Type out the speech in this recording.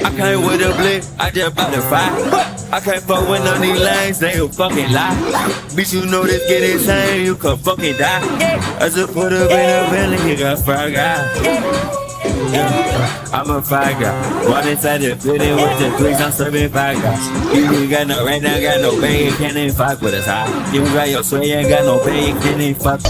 I came with a blick, I just bought the fire. I can't fuck with none of these lanes, they gon' fucking lie. Bitch, you know this get insane, you can fucking die. I just put up in a belly, you got fire guy. Yeah, I'm a fire guy. One inside the building with the bricks, I'm serving fire guys. You ain't got no right now, got no bang, you can't even fuck with us high. You got your sway, you ain't got no bang, you can't even fuck.